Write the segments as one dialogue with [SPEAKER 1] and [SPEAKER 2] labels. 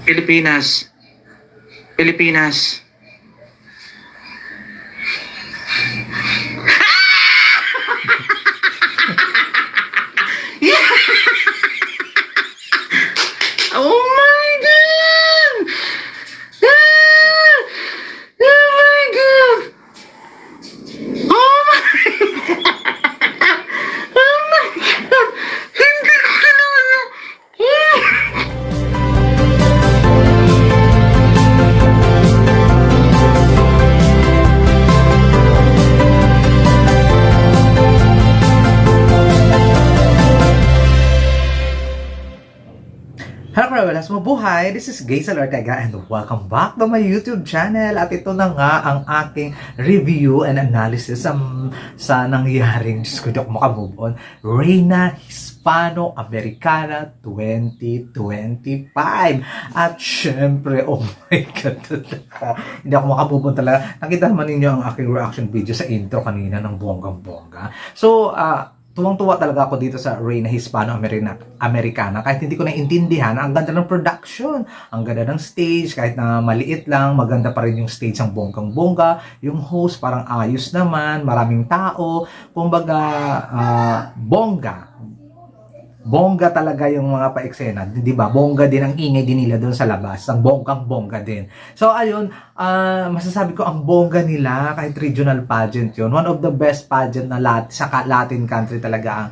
[SPEAKER 1] Pilipinas. Pilipinas. Oh my God! Ah! Oh my God! Oh my God! Oh my God! Hindi ko kinaya!
[SPEAKER 2] Hello kawalas, mabuhay! This is Gaysel Ortega and welcome back to my YouTube channel. At ito na nga ang aking review and analysis sa nangyaring, Diyos ko, di ako makamove on, Reina Hispano-Americana 2025. At syempre, oh my God, hindi ako makamove on talaga. Nakita naman ninyo ang aking reaction video sa intro kanina ng bonggang-bongga. So, tuwang-tuwa talaga ako dito sa Reina Hispano-Americana kahit hindi ko naiintindihan. Ang ganda ng production, ang ganda ng stage, kahit na maliit lang, maganda pa rin yung stage ng bonggang-bongga. Yung host parang ayos naman, maraming tao, kumbaga bongga talaga yung mga pa-eksena, di ba? Bongga din ang ingay din nila doon sa labas, ang bonggang-bongga din. So ayun, masasabi ko ang bongga nila kahit regional pageant yun. One of the best pageant na sa Latin country talaga ang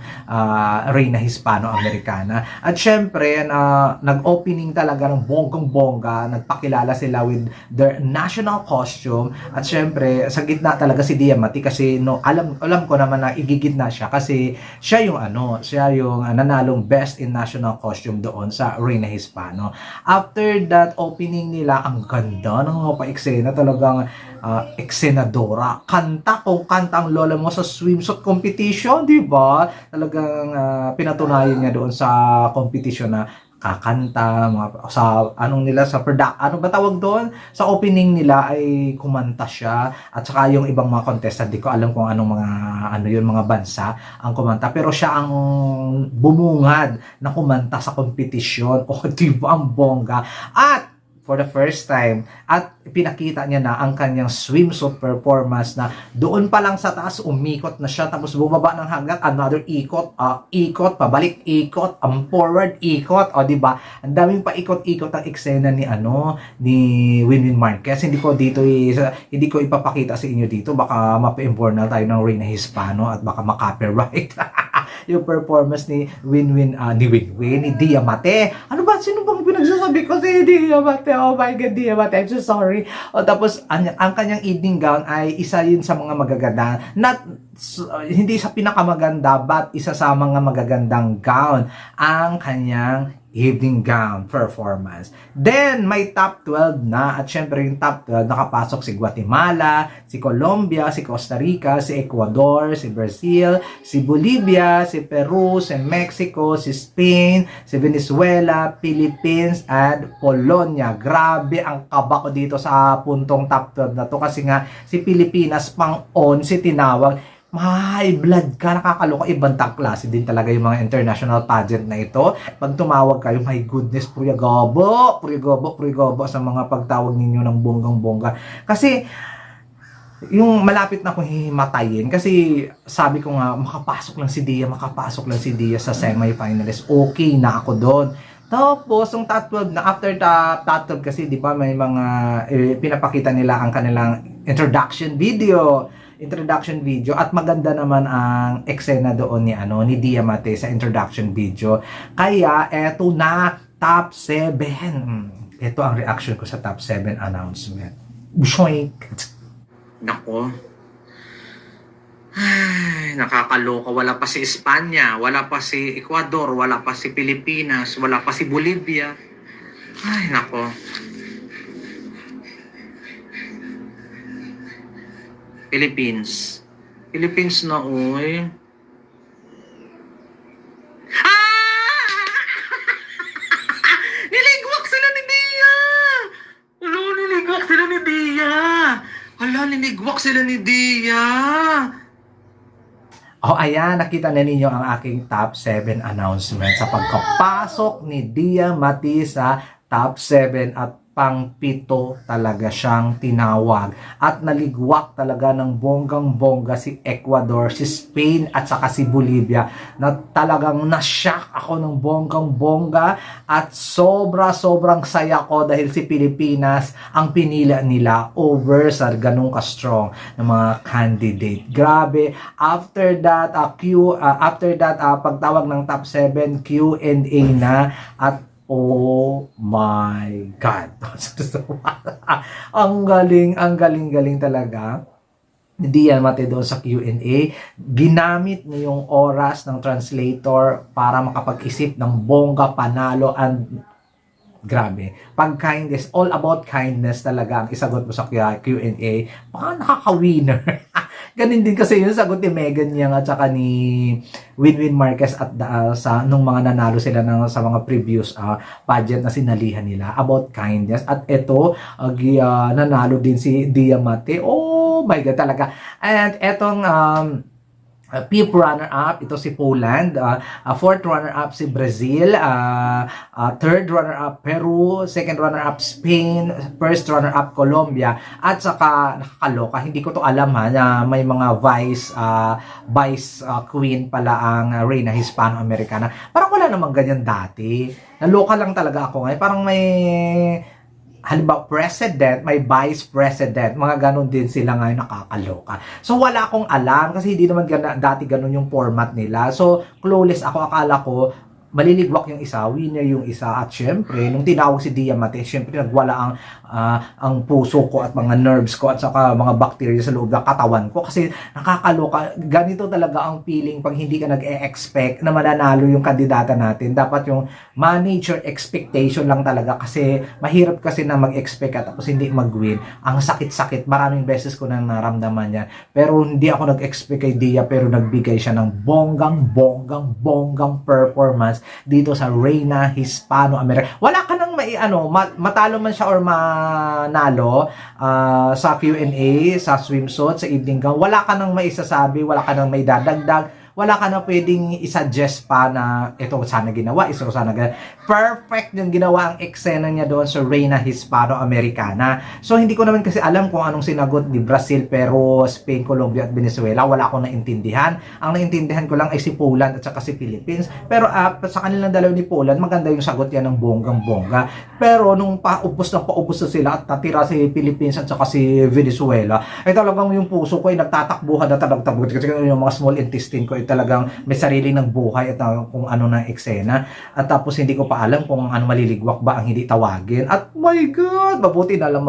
[SPEAKER 2] Reina Hispano-Americana. At syempre, nag-opening talaga ng bonggang-bongga, nagpakilala sila with their national costume. At syempre, sa gitna talaga si Diamante kasi alam ko naman na igigitna siya kasi siya yung nanalong best in national costume doon sa Reina Hispano. After that opening nila, ang ganda ng mga pa-eksena, talagang eksenadora. Kanta ang lola mo sa swimsuit competition, di ba? Talagang pinatunayan niya doon sa competition na kakanta, sa ano ba tawag doon? Sa opening nila ay kumanta siya, at saka yung ibang mga contestant, di ko alam kung anong mga bansa ang kumanta, pero siya ang bumungad na kumanta sa kompetisyon. O di ba ang bongga? At for the first time, at pinakita niya na ang kanyang swimsuit performance na doon pa lang sa taas, umikot na siya, tapos bumaba ng hagdan, another ikot, pabalik, ikot, forward, ikot, o diba? Ang daming pa ikot-ikot ang eksena ni Winwin Marquez. Hindi ko ipapakita sa inyo dito, baka mapa-imbornal tayo ng Reina Hispano at baka maka-copyright. Yung performance ni ni Diamante. Ano ba? Sino bang pinagsasabi ko si Diamante? Oh my God, Diamante. I'm so sorry. O tapos, ang kanyang evening gown ay isa yun sa mga magaganda. Hindi sa pinakamaganda, but isa sa mga magagandang gown. Ang kanyang evening gown performance. Then, may top 12 na. At syempre, yung top 12, nakapasok si Guatemala, si Colombia, si Costa Rica, si Ecuador, si Brazil, si Bolivia, si Peru, si Mexico, si Spain, si Venezuela, Philippines, at Polonia. Grabe ang kaba ko dito sa puntong top 12 na to kasi nga si Pilipinas pang-on si tinawag. High blood ka, nakakaloka, ibang klase din talaga yung mga international pageant na ito. Pag tumawag kayo, my goodness, purigabo sa mga pagtawag ninyo ng bonggang-bongga. Kasi, yung malapit na akong hihimatayin, kasi sabi ko nga, makapasok lang si Dia sa semi-finalist. Okay na ako doon. Tapos, yung top 12 na, after top 12 kasi, di ba, may mga pinapakita nila ang kanilang introduction video at maganda naman ang eksena doon ni Diamante sa introduction video. Kaya eto na, top 7. Ito ang reaction ko sa top 7 announcement. Shoink.
[SPEAKER 1] Nako. Ay, nakakaloka. Wala pa si Espanya, wala pa si Ecuador, wala pa si Pilipinas, wala pa si Bolivia. Ay, nako. Philippines na, oy. Niligwak sila ni Dia! Niligwak sila ni Dia!
[SPEAKER 2] Oh, ayan, nakita na ninyo ang aking top 7 announcement sa pagkapasok ni Diamante sa top 7 at pang-pito talaga siyang tinawag. At naligwak talaga ng bonggang-bongga si Ecuador, si Spain at saka si Bolivia, na talagang nashock ako ng bonggang-bongga at sobrang saya ko dahil si Pilipinas ang pinila nila over sa ganung ka-strong ng mga candidate. Grabe. After that, pagtawag ng top 7, Q&A na at oh my God. ang galing talaga. Hindi yan mati doon sa Q&A. Ginamit niya yung oras ng translator para makapag-isip ng bongga, panalo, and grabe. Pag kindness, all about kindness talaga ang isagot mo sa Q&A. Baka nakaka-winner. Ganun din kasi yung sagot ni Megan Yang at saka ni Winwin Marquez at sa nung mga nanalo sila sa mga previous pageant na sinalihan nila about kindness. At ito, nanalo din si Diamante. Oh my God talaga. And etong fifth runner-up, ito si Poland. Fourth runner-up si Brazil. Third runner-up Peru. Second runner-up Spain. First runner-up Colombia. At saka, nakakaloka, hindi ko to alam na may mga vice queen pala ang Reina Hispano-Americana. Parang wala namang ganyan dati. Naloka lang talaga ako ngayon. Parang may halimbawa president, may vice president, mga ganun din sila ngayon, nakakaloka. So wala akong alam kasi hindi naman dati ganun yung format nila. So clueless ako, akala ko maliligwak yung isa, winner yung isa, at syempre nung tinawag si Diamante, syempre nagwala ang puso ko at mga nerves ko at saka mga bacteria sa loob ng katawan ko kasi nakakaloka. Ganito talaga ang feeling pag hindi ka nag-e-expect na mananalo yung kandidata natin. Dapat yung manage your expectation lang talaga kasi mahirap kasi na mag-expect at tapos hindi mag-win. Ang sakit-sakit, maraming beses ko nang naramdaman yan. Pero hindi ako nag-expect kay Dia, pero nagbigay siya ng bonggang performance dito sa Reina Hispano-Americana. Wala ka nang matalo man siya or manalo sa Q&A, sa swimsuit, sa evening gown. Wala ka nang maisasabi, wala ka nang may dadagdag, wala ka na pwedeng isuggest pa na ito sana ginawa, ito sana ginawa. Perfect yung ginawa ang eksena niya doon sa Reina Hispano-Americana. So hindi ko naman kasi alam kung anong sinagot ni Brazil, Peru, Spain, Colombia at Venezuela. Wala akong naintindihan. Ang naintindihan ko lang ay si Poland at saka si Philippines. Pero sa kanilang dalawa ni Poland, maganda yung sagot yan ng bonggang-bongga. Pero nung paubos na sila at natira si Philippines at saka si Venezuela, ay talagang yung puso ko ay nagtatakbuhan na talagtagod kasi yung mga small intestine ko ay talagang may sariling nagbuhay at kung ano na eksena. At tapos hindi ko pa alam kung ano maliligwak ba ang hindi tawagin. At my God, mabuti na lang.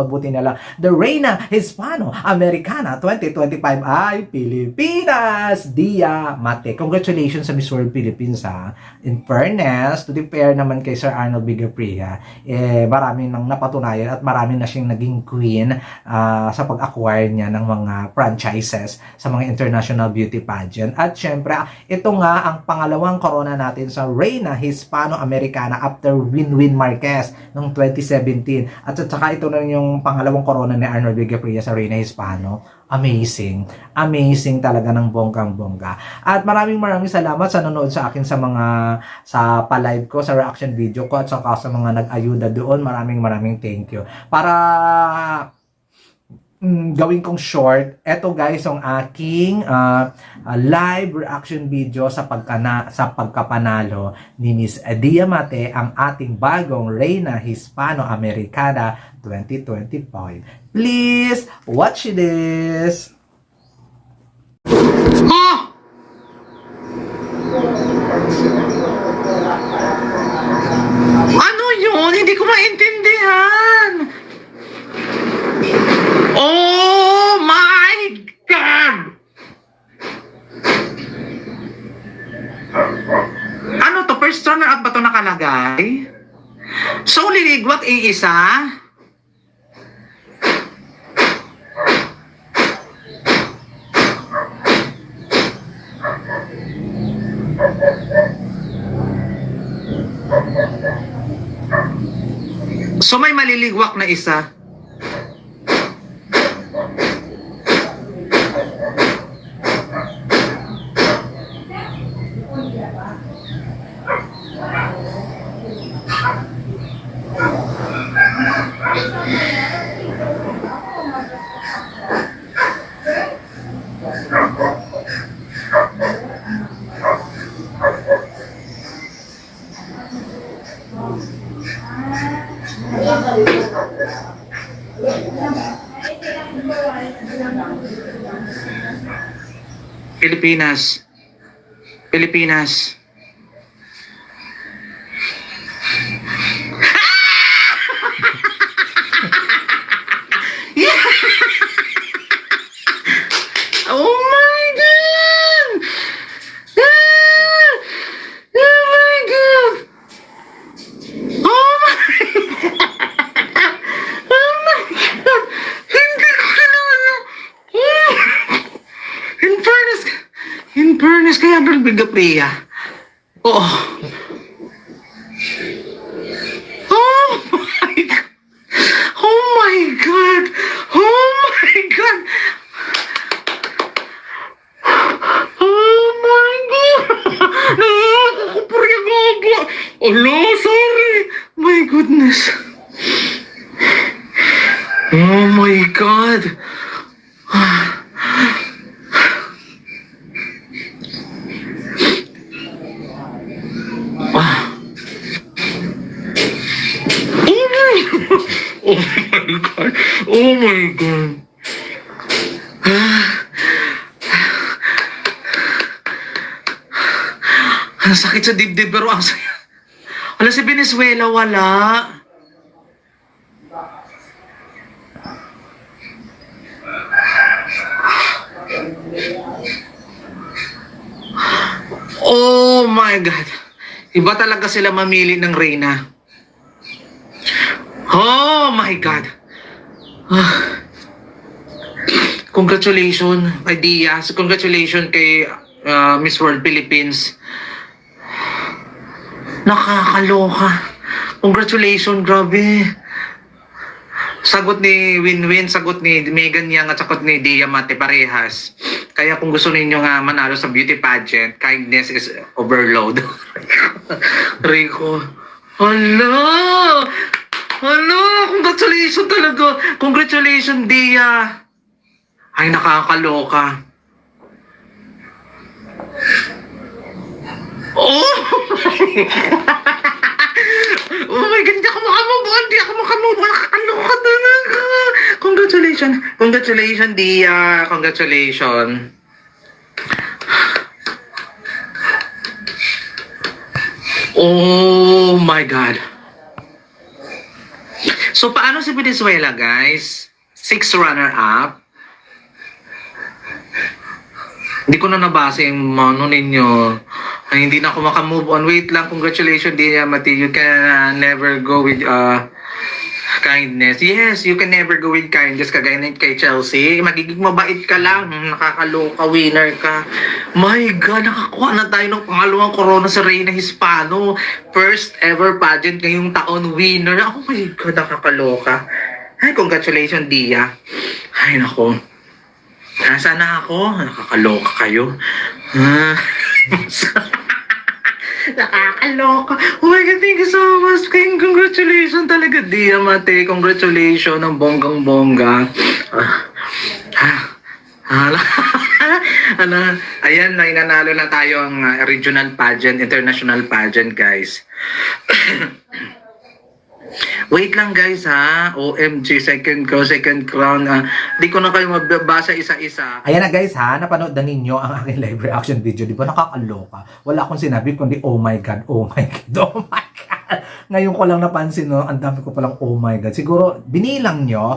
[SPEAKER 2] The Reina Hispano-Americana 2025 ay Pilipinas! Diamante. Congratulations sa Miss World Philippines ha. In fairness, to the fair naman kay Sir Arnold Bigapria, marami nang napatunayan at marami na siyang naging queen sa pag-acquire niya ng mga franchises sa mga international beauty pageant. At syempre, ito nga ang pangalawang corona natin sa Reina Hispano-Americana after Winwin Marquez noong 2017. At saka ito na yung pangalawang corona ni Arnold Bigapria sa Reina Hispano. Amazing talaga ng bonggang-bongga. At maraming salamat sa nanonood sa akin sa pa-live ko, sa reaction video ko at saka sa mga nag-ayuda doon. Maraming thank you. Para gawin kong short, eto guys ang aking live reaction video sa pagkapanalo ni Miss Diamante, ang ating bagong Reina Hispano-Americana 2025. Please watch this!
[SPEAKER 1] Ano yun? Hindi ko maintindihan. Oh my God! Ano to? First runner-up ba to nakalagay? So, liligwak ang isa? So, may maliligwak na isa? Pilipinas. Pilipinas. Oh my God! Ah! Oh my God! Oh my God! Oh my God! Hindi ko kilala. Oh! In fairness, kaya nalbiga Priya. Oh. Oh my God! Oh my God! Oh my God! Oh my God! Nakakapurya gaga! Ala, sorry! My goodness! Oh my God! Oh my God! Oh my God! Ang sakit sa dibdib pero ang saya. Wala si Venezuela, wala. Oh my God! Iba talaga sila mamili ng Reyna. Oh my God! Congratulations kay Diaz. Congratulations kay Miss World Philippines. Nakakaloka. Congratulations, grabe. Sagot ni Winwin, sagot ni Megan Yang at sagot ni Dia Mate parehas. Kaya kung gusto ninyo nga manalo sa beauty pageant, kindness is overload. Rico. Hala! Hala! Congratulations talaga! Congratulations, Dia! Ay, nakakaloka. Oh! Oh my God, hindi ako makamove. Hindi ako makamove. Nakakaloka talaga. Congratulations. Congratulations, Dia. Congratulations. Oh my God. So, paano si Venezuela, guys? 6 runner-up. Hindi ko na nabasa yung ano ninyo. Ay, hindi na ako makamove on. Wait lang. Congratulations, Dia Mati. You can never go with kindness. Yes, you can never go with kindness. Kagaya na kay Chelsea. Magiging mabait ka lang. Nakakaloka, winner ka. My God, nakakuha na tayo ng pangalawang corona sa Reyna Hispano. First ever pageant ngayong taon, winner. Oh my God, nakakaloka. Ay, congratulations, Dia. Ay, nako. Nasaan na ako? Nakakaloka kayo. Nakakaloka. Oh my God, thank you so much. Congratulations talaga, Dia Mate. Congratulations ng bonggang-bongga. Ayan, nanalo na tayo ang regional pageant, international pageant, guys. Wait lang, guys, ha? OMG, second crown. Di ko na kayo mabasa isa-isa.
[SPEAKER 2] Ayan na guys ha, napanood na ninyo ang aking live reaction video. Di ba nakakaloka? Wala akong sinabi kundi oh my God, oh my God, oh my God. Ngayon ko lang napansin, no, ang dami ko palang oh my God. Siguro, binilang nyo.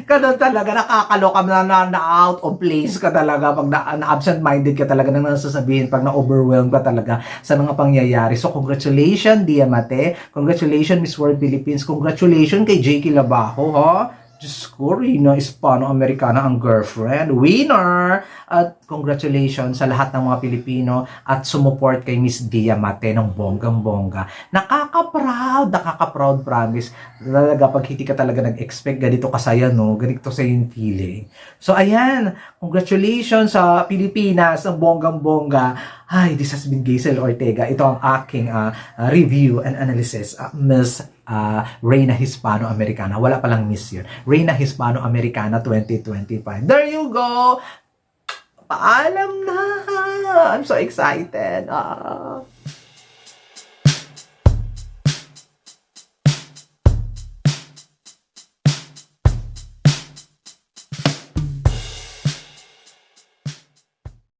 [SPEAKER 2] Ganun talaga, nakakaloka na out of place ka talaga pag na-absent-minded ka talaga nang nasasabihin, pag na-overwhelmed ka talaga sa mga pangyayari. So, congratulations, Dia Mate. Congratulations, Miss World Philippines. Congratulations kay J.K. Labajo, ha? Diyos ko, Reyna Hispano-Americana ang girlfriend. Winner! At congratulations sa lahat ng mga Pilipino at sumuport kay Miss Dia Mate ng bonggang-bongga. Nakaka-proud proud promise. Talaga, pag hindi ka talaga nag-expect, ganito kasaya, no? Ganito sa yung feeling. So, ayan. Congratulations sa Pilipinas, ang bonggang-bongga. Hi, this has been Gaisel Ortega. Ito ang aking review and analysis. Miss Reina Hispano-Americana. Wala palang Miss yun. Reina Hispano-Americana 2025. There you go! Paalam na! I'm so excited.